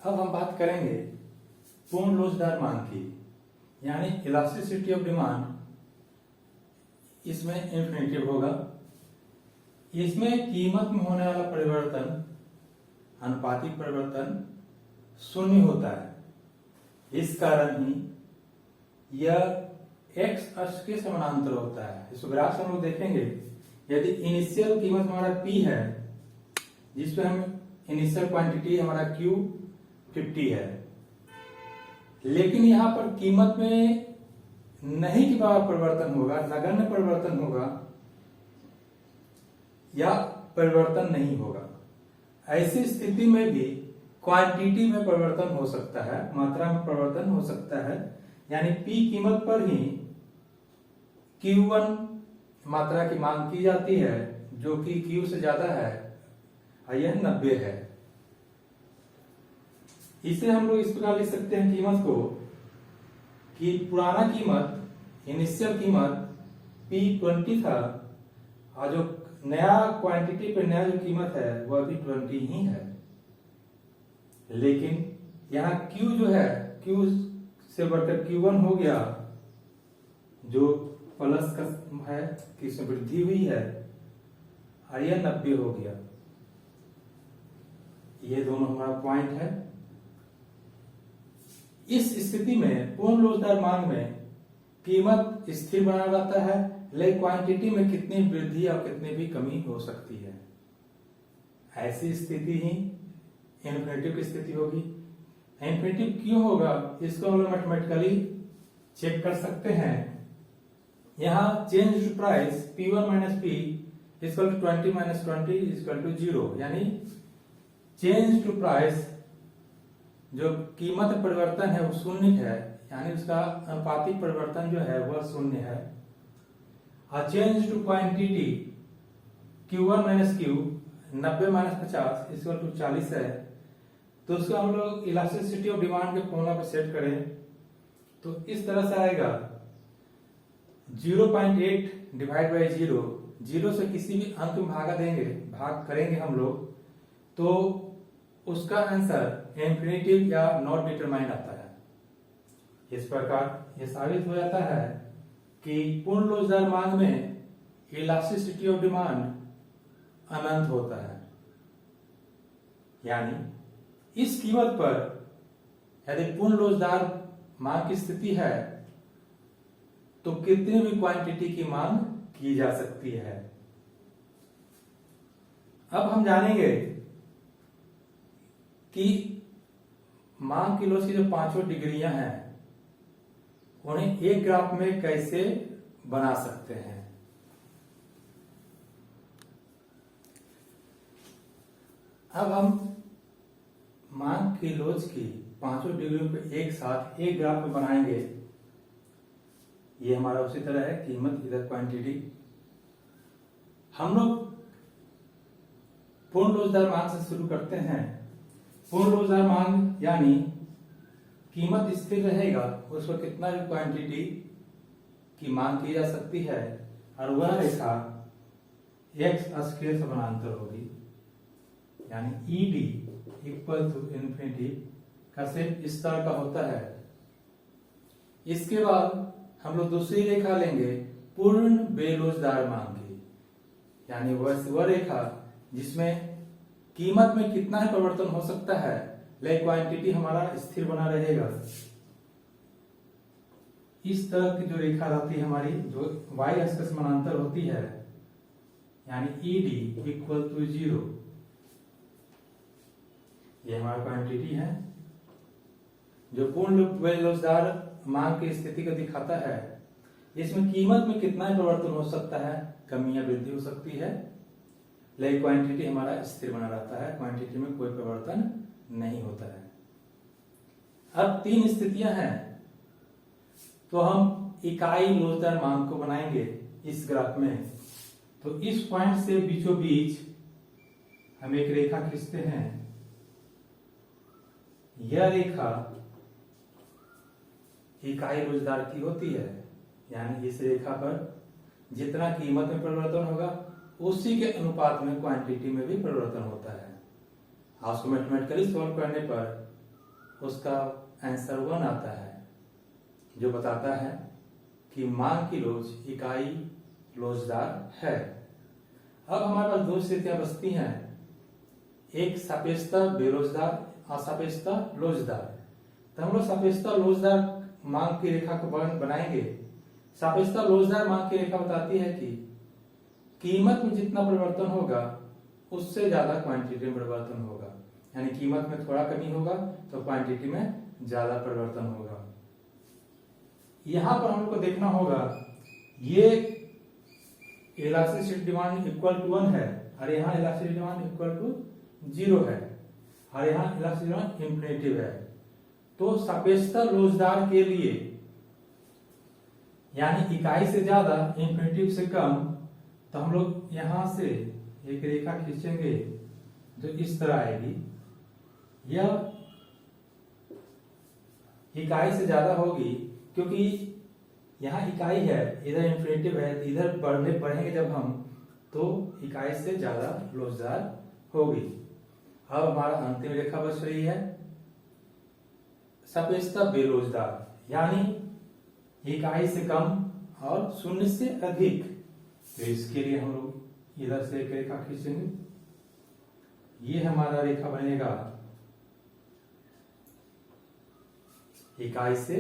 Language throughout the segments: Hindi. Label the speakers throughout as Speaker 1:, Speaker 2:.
Speaker 1: अब हम बात करेंगे पूर्ण लोचदार मांग की, यानी इलास्टिसिटी ऑफ डिमांड। इसमें इंफिनिटिव होगा। इसमें कीमत में होने वाला परिवर्तन, अनुपातिक परिवर्तन शून्य होता है। इस कारण ही यह एक्स अक्ष के समानांतर होता है। इस ग्राफ से हम लोग देखेंगे, यदि इनिशियल कीमत हमारा P है, जिसपे हम इनिशियल क्वांटिटी हमारा Q 50 है, लेकिन यहाँ पर कीमत में नहीं के बराबर परिवर्तन होगा, नगण्य परिवर्तन होगा या परिवर्तन नहीं होगा। ऐसी स्थिति में भी क्वांटिटी में परिवर्तन हो सकता है, मात्रा में परिवर्तन हो सकता है। यानी P कीमत पर ही Q1 मात्रा की मांग की जाती है, जो कि Q से ज्यादा है और यह 90 है। इसे हम लोग इस प्रकार लिख सकते हैं कीमत को कि पुराना कीमत, इनिशियल कीमत P20 था और जो नया क्वांटिटी पे नया जो कीमत है वह भी 20 ही है। लेकिन यहाँ Q जो है, Q से बढ़कर Q1 हो गया, जो प्लस का है कि इसमें वृद्धि हुई है, और यह 90 हो गया। ये दोनों हमारा पॉइंट है। इस स्थिति में पूर्ण लोचदार मांग में कीमत स्थिर बना रहता है, लेकिन क्वांटिटी में कितनी वृद्धि और कितनी भी कमी हो सकती है। ऐसी स्थिति ही इन्फिनिटिव की स्थिति होगी। इन्फिनिटिव क्यों होगा, इसको हम लोग मैथमेटिकली चेक कर सकते हैं। यहाँ change to price P1 minus P equal to 20 minus 20 equal to 0, यानी चेंज टू प्राइस जो कीमत परिवर्तन है वो शून्य है, यानी उसका अनुपातिक परिवर्तन जो है वह शून्य है। और change to quantity Q1 minus Q 90 minus 50 equal to 40 है। तो उसको हम लोग इलास्टिसिटी ऑफ डिमांड के फॉर्मूला पे सेट करें तो इस तरह से आएगा 0.8 डिवाइड बाई 0, 0 से किसी भी अंक में भाग करेंगे हम लोग, तो उसका आंसर इंफिनिटिव या नॉट डिटरमाइंड आता है। इस प्रकार यह साबित हो जाता है कि पूर्ण लोचदार मांग में इलास्टिसिटी ऑफ डिमांड अनंत होता है। यानी इस कीमत पर यदि पूर्ण लोचदार मांग की स्थिति है तो कितनी भी क्वांटिटी की मांग की जा सकती है। अब हम जानेंगे कि मांग की लोच की जो पांचों डिग्रियां हैं उन्हें एक ग्राफ में कैसे बना सकते हैं। अब हम मांग की लोच की पांचों डिग्रियों को एक साथ एक ग्राफ में बनाएंगे। ये हमारा उसी तरह है, कीमत इधर क्वांटिटी। हम लोग पूर्ण लोचदार मांग से शुरू करते हैं। पूर्ण लोचदार मांग यानी कीमत स्थिर रहेगा, उसको कितना भी क्वांटिटी की मांग की जा सकती है, और वह रेखा एक्स अक्ष के समानांतर होगी। यानी ED इक्वल टू इन्फिनिटी का शेप इस तरह का होता है। इसके बाद हम लोग दूसरी रेखा लेंगे पूर्ण बेलोचदार मांग की, यानी वह रेखा जिसमें कीमत में कितना ही परिवर्तन हो सकता है लेकिन क्वांटिटी हमारा स्थिर बना रहेगा। इस तरह की जो रेखा रहती है हमारी, जो y अक्ष के समानांतर होती है, यानी ED इक्वल टू 0, ये हमारा क्वांटिटी है जो पूर्ण बेलोचदार मांग की स्थिति को दिखाता है। इसमें कीमत में कितना ही परिवर्तन हो सकता है, कमी या वृद्धि हो सकती है, लेकिन क्वांटिटी हमारा स्थिर बना रहता है, क्वांटिटी में कोई परिवर्तन नहीं होता है। अब तीन स्थितियां हैं, तो हम इकाई लोचदार मांग को बनाएंगे इस ग्राफ में। तो इस पॉइंट से बीचों बीच हम एक रेखा खींचते हैं। यह रेखा इकाई लोचदार की होती है, यानी इस रेखा पर जितना कीमत में परिवर्तन होगा उसी के अनुपात में क्वांटिटी में भी परिवर्तन होता है। उसको मैथमेटिकली सॉल्व करने पर उसका आंसर 1 आता है, जो बताता है कि मांग की लोच इकाई लोचदार है। अब हमारे पास दो स्थितियां बचती हैं, एक सापेक्षता बेरोजगार, असापेक्षता लोचदार। तो हम लोग सापेक्षता लोचदार मांग की रेखा को बनाएंगे। सापेक्षता लोचदार मांग की रेखा बताती है कि कीमत में जितना परिवर्तन होगा उससे ज्यादा क्वांटिटी में परिवर्तन होगा, यानी कीमत में थोड़ा कमी होगा तो क्वांटिटी में ज्यादा परिवर्तन होगा। यहां पर हम लोग को देखना होगा ये इलास्टिसिटी डिमांड इक्वल टू 1 है और यहाँ इलास्टिसिटी डिमांड इक्वल टू 0 है और यहाँ इलास्टिसिटी डिमांड इंफिनिटिव है। तो सापेक्षता लोचदार के लिए यानी इकाई से ज्यादा इंफिनिटिव से कम, तो हम लोग यहां से एक रेखा खींचेंगे जो इस तरह आएगी। यह इकाई से ज्यादा होगी क्योंकि यहाँ इकाई है, इधर इंफिनिटिव है, इधर बढ़ेंगे जब हम तो इकाई से ज्यादा लोचदार होगी। अब हमारा अंतिम रेखा बच रही है सापेक्षता बेलोचदार, यानी इकाई से कम और शून्य से अधिक। तो इसके लिए हम लोग इधर से एक रेखा खींचेंगे, ये हमारा रेखा बनेगा इकाई से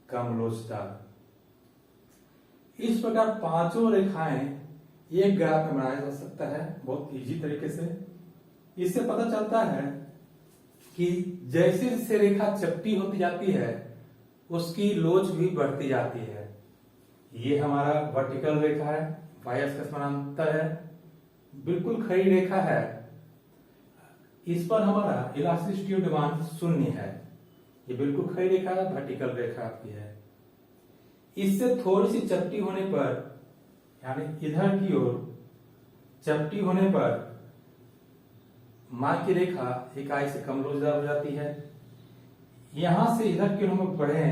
Speaker 1: कम लोचदार। इस प्रकार पांचों रेखाएं एक ग्राफ में बनाया जा सकता है बहुत इजी तरीके से। इससे पता चलता है कि जैसे जैसे रेखा चपटी होती जाती है उसकी लोच भी बढ़ती जाती है। ये हमारा वर्टिकल रेखा है, y अक्ष का समानांतर है, बिल्कुल खड़ी रेखा है। इस पर हमारा इलास्टिसिटी डिमांड 0 है, ये बिल्कुल खड़ी रेखा है, वर्टिकल रेखा आपकी है। इससे थोड़ी सी चपटी होने पर यानी इधर की ओर चपटी होने पर मांग की रेखा इकाई से कम लोचदार हो जाती है। यहां से इधर की ओर हम बढ़े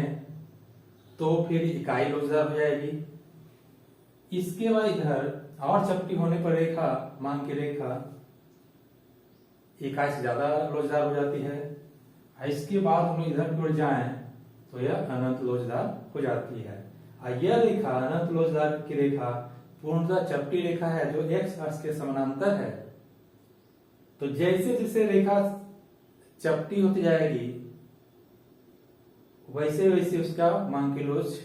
Speaker 1: तो फिर इकाई लोचदार हो जाएगी। इसके बाद इधर और चपटी होने पर रेखा मांग की रेखा इकाई से ज्यादा लोचदार हो जाती है। इसके बाद हम इधर की ओर जाएं तो यह अनंत लोचदार हो जाती है। और यह रेखा अनंत लोचदार की रेखा पूर्णतः चपटी रेखा है जो x अक्ष के समानांतर है। तो जैसे जैसे रेखा चपटी होती जाएगी वैसे वैसे उसका मांग की लोच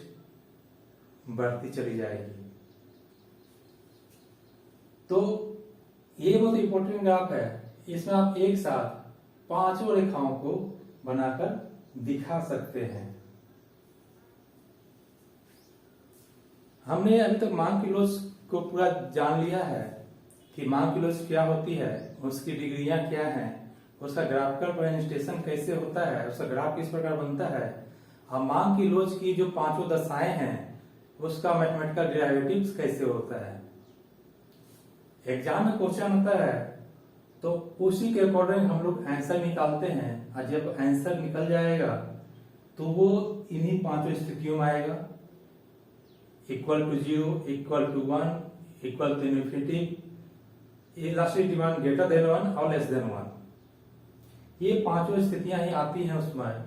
Speaker 1: बढ़ती चली जाएगी। तो ये बहुत इंपॉर्टेंट ग्राफ है, इसमें आप एक साथ पांचों रेखाओं को बनाकर दिखा सकते हैं। हमने अभी तक मांग की लोच को पूरा जान लिया है कि मांग की लोच क्या होती है, उसकी डिग्रियां क्या हैं, उसका ग्राफिकल प्रेजेंटेशन कैसे होता है, उसका ग्राफ किस प्रकार बनता है, और मांग की लोच की जो पांचों दशाएं हैं उसका मैथमेटिकल डेरिवेटिव्स कैसे होता है। एग्जाम में क्वेश्चन होता है तो उसी के अकॉर्डिंग हम लोग आंसर निकालते हैं, और जब आंसर निकल जाएगा तो वो इन्हीं पांचों स्थितियों में आएगा, equal to 0, equal to 1, equal to infinity, elastic demand greater than 1 और लेस देन 1। ये पांचों स्थितियां ही आती हैं उसमें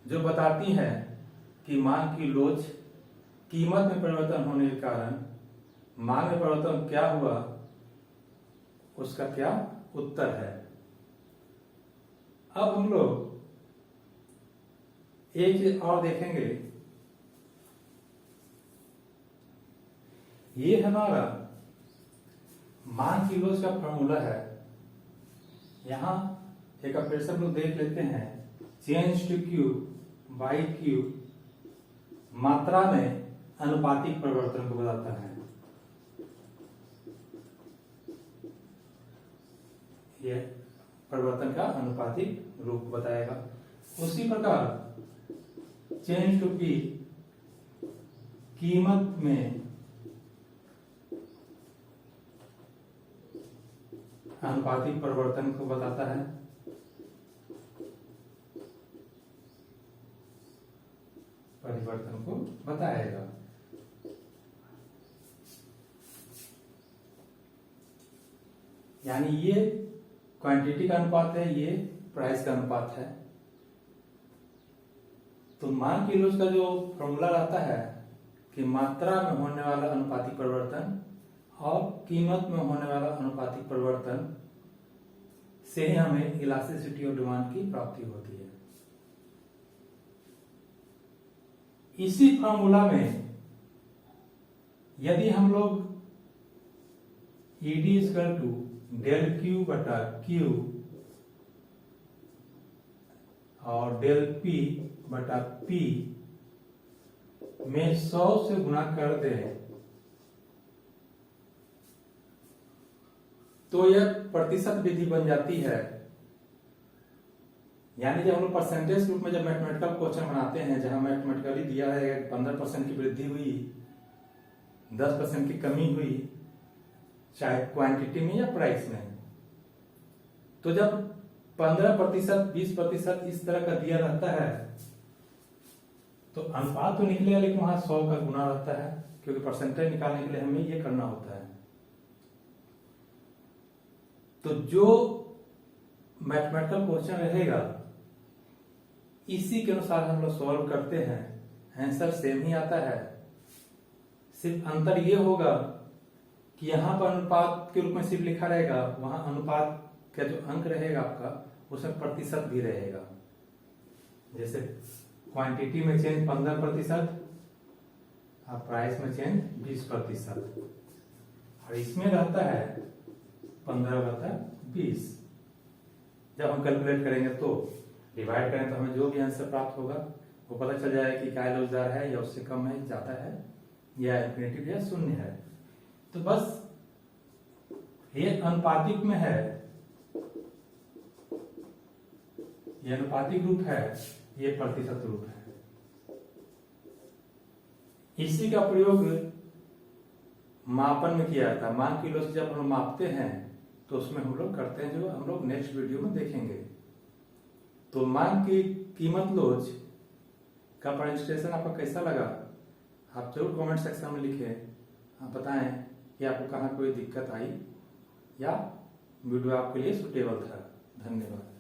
Speaker 1: जो बताती हैं कि मांग की लोच कीमत में परिवर्तन होने के कारण मांग में परिवर्तन क्या हुआ, उसका क्या उत्तर है। अब हम लोग एक चीज और देखेंगे, ये हमारा मांग की लोच का फॉर्मूला है। यहां एक फिर से हम लोग देख लेते हैं, change to Q by Q मात्रा में अनुपातिक परिवर्तन को बताता है। यह परिवर्तन का अनुपातिक रूप बताएगा। उसी प्रकार चेंज टू पी कीमत में अनुपातिक परिवर्तन को बताता है। परिवर्तन को बताएगा। यानी ये क्वांटिटी का अनुपात है, ये प्राइस का अनुपात है। तो मांग की लॉज का जो फॉर्मूला रहता है कि मात्रा में होने वाला अनुपातिक परिवर्तन और कीमत में होने वाला अनुपातिक परिवर्तन से ही हमें इलास्टिसिटी ऑफ डिमांड की प्राप्ति होती है। इसी फॉर्मूला में यदि हम लोग ED equal to del Q बटा क्यू और डेल पी बटा पी में 100 से गुणा कर दे तो यह प्रतिशत विधि बन जाती है। यानी जब हम लोग परसेंटेज रूप में जब मैथमेटिकल क्वेश्चन बनाते हैं, जहां मैथमेटिकली दिया है 15% की वृद्धि हुई, 10% की कमी हुई, चाहे क्वांटिटी में या प्राइस में, तो जब 15%, 20% इस तरह का दिया रहता है तो अनुपात तो निकलेगा, लेकिन वहां 100 का गुना रहता है, क्योंकि परसेंटेज निकालने के लिए हमें ये करना होता है। तो जो मैथमेटिकल क्वेश्चन रहेगा इसी के अनुसार हम लोग सॉल्व करते हैं, आंसर सेम ही आता है। सिर्फ अंतर ये होगा कि यहां पर अनुपात के रूप में सिर्फ लिखा रहेगा, वहां अनुपात का जो अंक रहेगा आपका उसमें प्रतिशत भी रहेगा। जैसे क्वांटिटी में चेंज 15% और प्राइस में चेंज 20%, और इसमें रहता है 15/20। जब हम कैलकुलेट करेंगे तो डिवाइड करें तो हमें जो भी आंसर प्राप्त होगा वो पता चल जाएगा कि क्या लॉसदार है या उससे कम है, ज्यादा है या इन्फिनिटिव या शून्य है। तो बस ये अनुपातिक में है, ये अनुपातिक रूप है, ये प्रतिशत रूप है। इसी का प्रयोग मापन में किया जाता है। मांग की लॉज जब हम मापते हैं तो उसमें हम लोग करते हैं, जो हम लोग नेक्स्ट वीडियो में देखेंगे। तो मांग की कीमत लॉज का प्रेजेंटेशन आपका कैसा लगा, आप जरूर कमेंट सेक्शन में लिखें। आप बताएं कि आपको कहाँ कोई दिक्कत आई या वीडियो आपके लिए सुटेबल था। धन्यवाद।